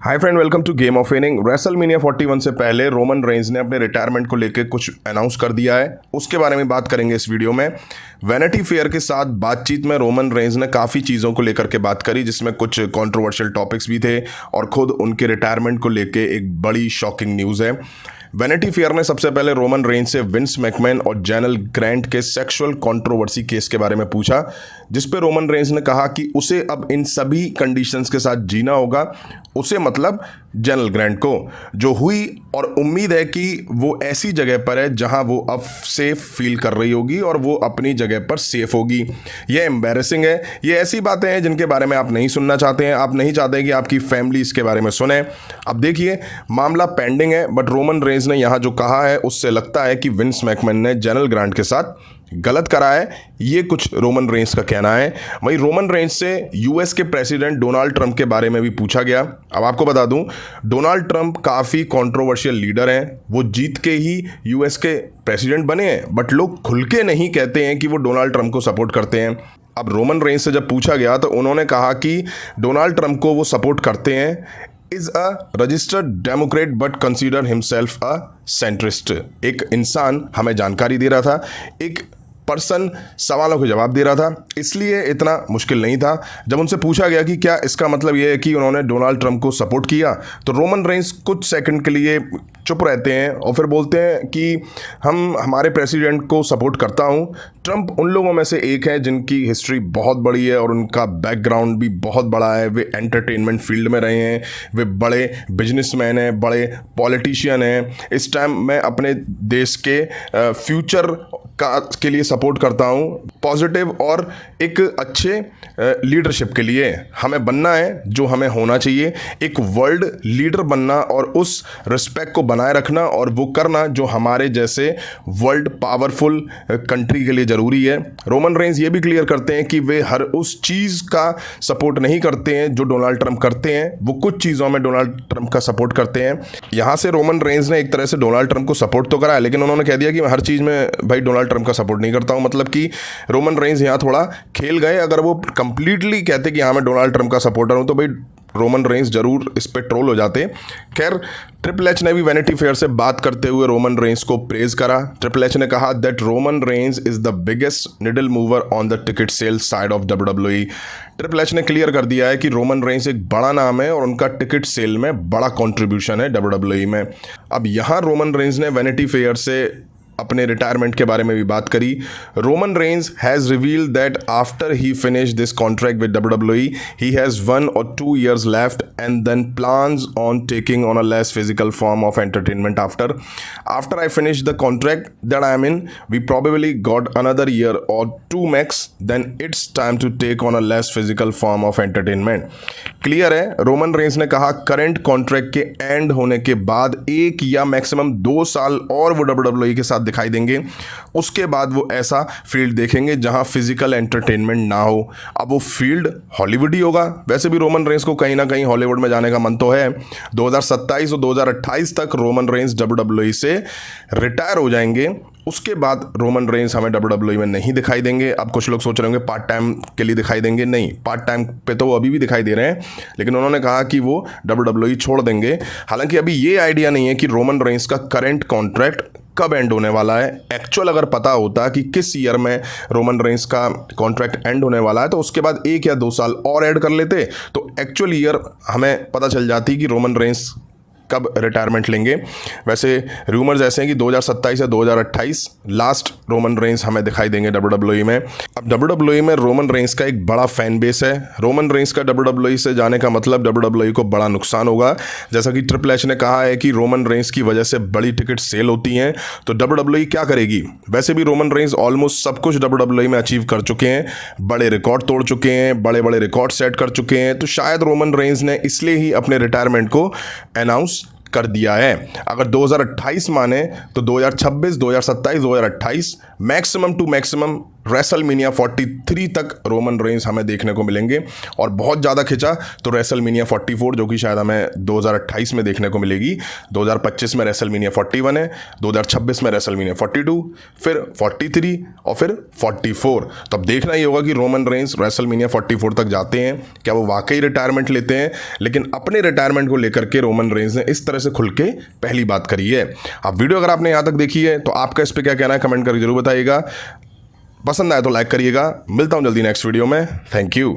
Hi friend, welcome to game of winning. WrestleMania 41 से पहले Roman Reigns ने अपने रिटायरमेंट को लेकर कुछ अनाउंस कर दिया है, उसके बारे में बात करेंगे इस वीडियो में। वैनिटी फेयर के साथ बातचीत में रोमन रेंज ने काफ़ी चीज़ों को लेकर के बात करी, जिसमें कुछ कंट्रोवर्शियल टॉपिक्स भी थे और खुद उनके रिटायरमेंट को लेकर एक बड़ी शॉकिंग न्यूज़ है। वैनिटी फेयर ने सबसे पहले रोमन रेंज से विंस मैकमैन और जनरल ग्रांट के सेक्सुअल कंट्रोवर्सी केस के बारे में पूछा, जिस पे रोमन रेंज ने कहा कि उसे अब इन सभी कंडीशंस के साथ जीना होगा। उसे मतलब जनरल ग्रांट को, जो हुई, और उम्मीद है कि वो ऐसी जगह पर है जहां वो अब सेफ फील कर रही होगी और वो अपनी जगह पर सेफ होगी। ये एम्बैरेसिंग है। ये ऐसी बातें हैं जिनके बारे में आप नहीं सुनना चाहते हैं, आप नहीं चाहते कि आपकी फैमिली इसके बारे में सुने। अब देखिए, मामला पेंडिंग है, बट रोमन रेंज ने यहां जो कहा है उससे लगता है कि विंस मैकमैन ने जनरल ग्रांट के साथ गलत करा है। ये कुछ रोमन रेंज का कहना है। वहीं रोमन रेंज से यूएस के प्रेसिडेंट डोनाल्ड ट्रंप के बारे में भी पूछा गया। अब आपको बता दूं, डोनाल्ड ट्रंप काफ़ी कंट्रोवर्शियल लीडर हैं। वो जीत के ही यूएस के प्रेसिडेंट बने हैं, बट लोग खुल के नहीं कहते हैं कि वो डोनाल्ड ट्रंप को सपोर्ट करते हैं। अब रोमन रेंज से जब पूछा गया तो उन्होंने कहा कि डोनाल्ड ट्रंप को वो सपोर्ट करते हैं, is a registered Democrat but consider himself a centrist. एक इंसान हमें जानकारी दे रहा था, एक पर्सन सवालों के जवाब दे रहा था, इसलिए इतना मुश्किल नहीं था। जब उनसे पूछा गया कि क्या इसका मतलब ये है कि उन्होंने डोनाल्ड ट्रंप को सपोर्ट किया, तो रोमन रेंज कुछ सेकंड के लिए चुप रहते हैं और फिर बोलते हैं कि हमारे प्रेसिडेंट को सपोर्ट करता हूं। ट्रंप उन लोगों में से एक है जिनकी हिस्ट्री बहुत बड़ी है और उनका बैकग्राउंड भी बहुत बड़ा है। वे एंटरटेनमेंट फील्ड में रहे हैं, वे बड़े बिजनेसमैन हैं, बड़े पॉलिटिशियन हैं। इस टाइम मैं अपने देश के फ्यूचर के लिए सपोर्ट करता हूं, पॉजिटिव और एक अच्छे लीडरशिप के लिए। हमें बनना है जो हमें होना चाहिए, एक वर्ल्ड लीडर बनना और उस रिस्पेक्ट को बनाए रखना और वो करना जो हमारे जैसे वर्ल्ड पावरफुल कंट्री के लिए ज़रूरी है। रोमन रेंज ये भी क्लियर करते हैं कि वे हर उस चीज़ का सपोर्ट नहीं करते हैं जो डोनाल्ड ट्रंप करते हैं। वो कुछ चीज़ों में डोनाल्ड ट्रंप का सपोर्ट करते हैं। यहाँ से रोमन रेंज ने एक तरह से डोनाल्ड ट्रंप को सपोर्ट तो करा है, लेकिन उन्होंने कह दिया कि मैं हर चीज़ में भाई डोनाल्ड ट्रंप का सपोर्ट नहीं करता हूँ। मतलब कि रोमन रेंज यहाँ थोड़ा खेल गए। अगर वो कंप्लीटली कहते कि हाँ मैं डोनाल्ड ट्रंप का सपोर्टर हूँ, तो भाई रोमन रेंज जरूर इस पे ट्रोल हो जाते। खैर, ट्रिपल एच ने भी वैनिटी फेयर से बात करते हुए रोमन रेंज को प्रेज करा। ट्रिपल एच ने कहा that Roman Reigns is the biggest needle mover on the ticket sale side of WWE। Triple H ने क्लियर कर दिया है कि रोमन रेंज एक बड़ा नाम है और उनका टिकट सेल में बड़ा कॉन्ट्रीब्यूशन है WWE में। अब यहाँ रोमन रेंज ने वैनिटी फेयर से अपने रिटायरमेंट के बारे में भी बात करी। Roman Reigns has revealed that after he finish this contract with WWE he has 1 or 2 years left and then plans on taking on a less physical form of entertainment after I finish the contract that I am in, we probably got another year or 2 max, then it's time to take on a less physical form of entertainment। Clear है, Roman Reigns ने कहा current contract के and होने के बाद 1 या maximum 2 साल और वो WWE के साथ दिखाई देंगे। उसके बाद वो ऐसा फील्ड देखेंगे जहां फिजिकल एंटरटेनमेंट ना हो। अब वो फील्ड हॉलीवुड ही होगा। वैसे भी रोमन रेंज को कहीं ना कहीं हॉलीवुड में जाने का मन तो है। 2027 और 2028 तक रोमन रेंज WWE से रिटायर हो जाएंगे। उसके बाद रोमन रेंज हमें WWE में नहीं दिखाई देंगे। अब कुछ लोग सोच रहे होंगे पार्ट टाइम के लिए दिखाई देंगे। नहीं, पार्ट टाइम पे तो वो अभी भी दिखाई दे रहे हैं, लेकिन उन्होंने कहा कि वो WWE छोड़ देंगे। हालांकि अभी ये आइडिया नहीं है कि रोमन रेंज का करंट कॉन्ट्रैक्ट कब एंड होने वाला है। एक्चुअल अगर पता होता कि किस ईयर में रोमन रेंज का कॉन्ट्रैक्ट एंड होने वाला है, तो उसके बाद 1 या 2 साल और ऐड कर लेते, तो एक्चुअल ईयर हमें पता चल जाती कि रोमन रेंज कब रिटायरमेंट लेंगे। वैसे रूमर्स ऐसे हैं कि 2027 या 2028 लास्ट रोमन रेंज हमें दिखाई देंगे WWE में। अब WWE में रोमन रेंज का एक बड़ा फैन बेस है। रोमन रेंज का WWE से जाने का मतलब WWE को बड़ा नुकसान होगा। जैसा कि ट्रिपल एच ने कहा है कि रोमन रेंज की वजह से बड़ी टिकट सेल होती हैं, तो WWE क्या करेगी। वैसे भी रोमन रेंज ऑलमोस्ट सब कुछ WWE में अचीव कर चुके हैं, बड़े रिकॉर्ड तोड़ चुके हैं, बड़े बड़े रिकॉर्ड सेट कर चुके हैं। तो शायद रोमन रेंज ने इसलिए ही अपने रिटायरमेंट को अनाउंस कर दिया है। अगर 2028 माने तो 2026, 2027, 2028 मैक्सिमम टू मैक्सिमम रेसलमेनिया 43 तक रोमन रेंस हमें देखने को मिलेंगे, और बहुत ज़्यादा खिंचा तो रेसलमेनिया 44 जो कि शायद हमें 2028 में देखने को मिलेगी। 2025 में रेसलमेनिया 41 है, 2026 में रेसलमेनिया 42, फिर 43 और फिर 44। तो अब देखना ही होगा कि रोमन रेंस रेसलमेनिया 44 तक जाते हैं, क्या वो वाकई रिटायरमेंट लेते हैं। लेकिन अपने रिटायरमेंट को लेकर के रोमन रेंस ने इस तरह से खुल के पहली बात करी है। अब वीडियो अगर आपने यहाँ तक देखी है तो आपका इस पर क्या कहना है कमेंट करके जरूर बताइएगा। पसंद आए तो लाइक करिएगा। मिलता हूं जल्दी नेक्स्ट वीडियो में। Thank you.